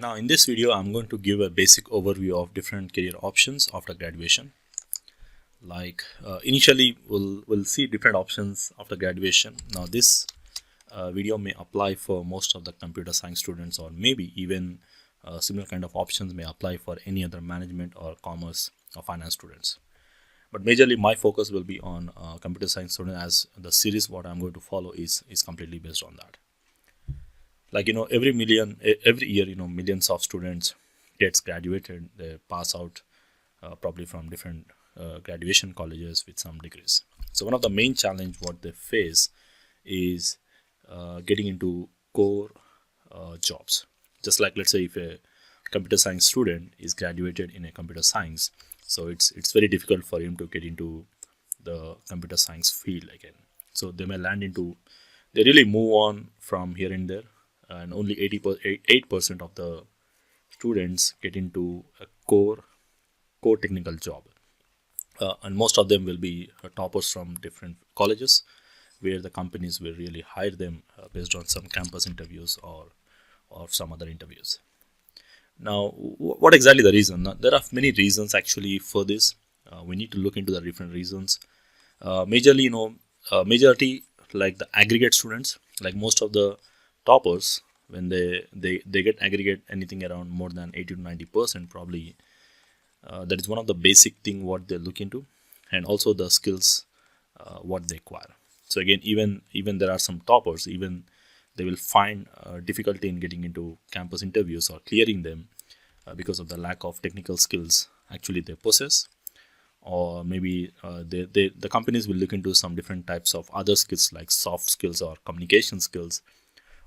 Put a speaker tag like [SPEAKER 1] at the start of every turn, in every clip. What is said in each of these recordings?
[SPEAKER 1] Now in this video, I'm going to give a basic overview of different career options after graduation. Initially, we'll see different options after graduation. Now this video may apply for most of the computer science students, or maybe even similar kind of options may apply for any other management or commerce or finance students. But majorly my focus will be on computer science students, as the series what I'm going to follow is completely based on that. Every year, millions of students gets graduated. They pass out probably from different graduation colleges with some degrees. So one of the main challenge what they face is getting into core jobs. Just like, let's say, if a computer science student is graduated in a computer science, so it's very difficult for him to get into the computer science field again. So they may they really move on from here and there, and only 8% of the students get into a core technical job, and most of them will be toppers from different colleges, where the companies will really hire them based on some campus interviews or some other interviews. Now, what exactly the reason? Now, there are many reasons actually for this. We need to look into the different reasons. Majority like the aggregate students, like most of the toppers, when they get aggregate anything around more than 80 to 90%, probably that is one of the basic thing what they look into, and also the skills what they acquire. So again, even there are some toppers, even they will find difficulty in getting into campus interviews or clearing them because of the lack of technical skills actually they possess, or maybe the companies will look into some different types of other skills like soft skills or communication skills,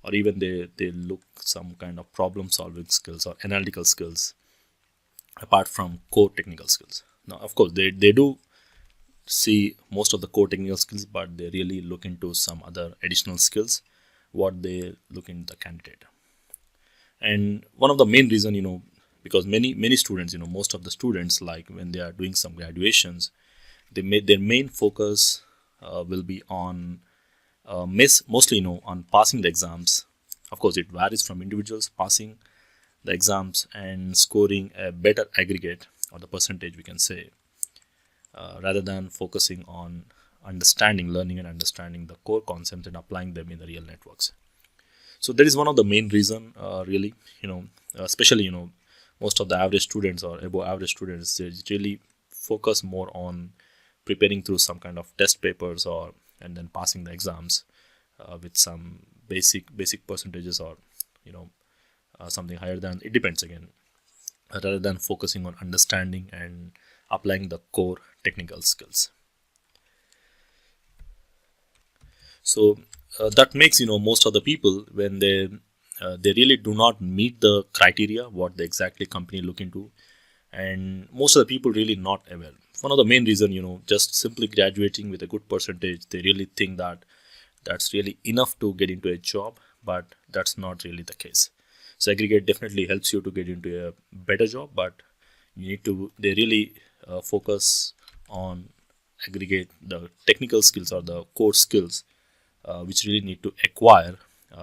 [SPEAKER 1] or even they look some kind of problem solving skills or analytical skills apart from core technical skills. Now, of course, they do see most of the core technical skills, but they really look into some other additional skills what they look in the candidate. And one of the main reason, because many students, most of the students, like when they are doing some graduations, their main focus will be on mostly on passing the exams. Of course, it varies from individuals, passing the exams and scoring a better aggregate, or the percentage we can say, rather than focusing on learning and understanding the core concepts and applying them in the real networks. So that is one of the main reason, really, especially, most of the average students or above average students, they really focus more on preparing through some kind of test papers and then passing the exams with some basic percentages, or something higher than, it depends again, rather than focusing on understanding and applying the core technical skills. So that makes most of the people, when they really do not meet the criteria what the exactly company look into, and most of the people really not aware. One of the main reason, just simply graduating with a good percentage, they really think that that's really enough to get into a job, but that's not really the case. So aggregate definitely helps you to get into a better job, but they really focus on aggregate the technical skills or the core skills which really need to acquire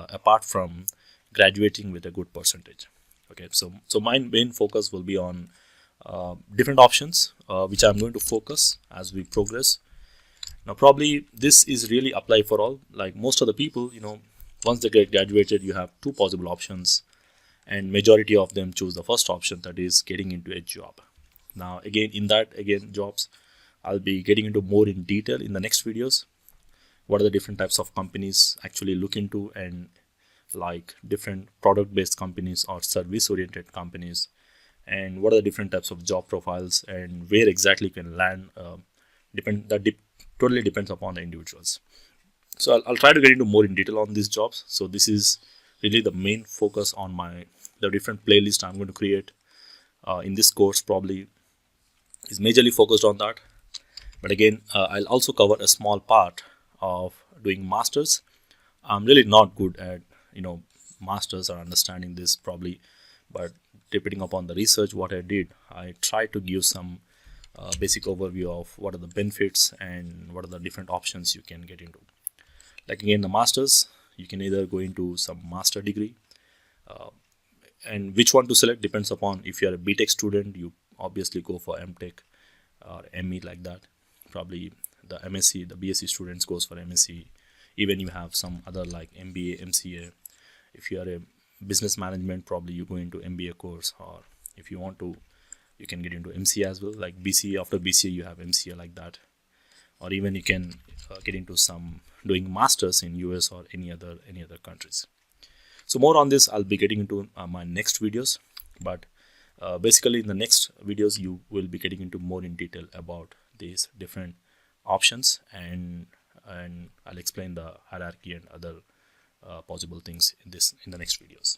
[SPEAKER 1] apart from graduating with a good percentage. Okay, so my main focus will be on different options which I'm going to focus as we progress. Now, probably this is really apply for all, like most of the people, once they get graduated, you have two possible options, and majority of them choose the first option, that is getting into a job. Now again, jobs, I'll be getting into more in detail in the next videos. What are the different types of companies actually look into, and like different product based companies or service oriented companies, and what are the different types of job profiles, and where exactly you can land, totally depends upon the individuals. So I'll try to get into more in detail on these jobs. So this is really the main focus on the different playlist I'm going to create in this course, probably is majorly focused on that. But again, I'll also cover a small part of doing masters. I'm really not good at masters or understanding this probably, but depending upon the research what I did, I try to give some basic overview of what are the benefits and what are the different options you can get into. Like again, the masters, you can either go into some master degree and which one to select depends upon if you are a BTech student, you obviously go for MTech or ME like that. Probably the MSc, the BSc students goes for MSc. Even you have some other like MBA, MCA. If you are a business management, probably you go into MBA course, or if you want to, you can get into MCA as well. Like BCA, after BCA you have MCA like that, or even you can get into some doing masters in US or any other countries. So more on this I'll be getting into my next videos, but basically in the next videos you will be getting into more in detail about these different options, and I'll explain the hierarchy and other possible things in the next videos.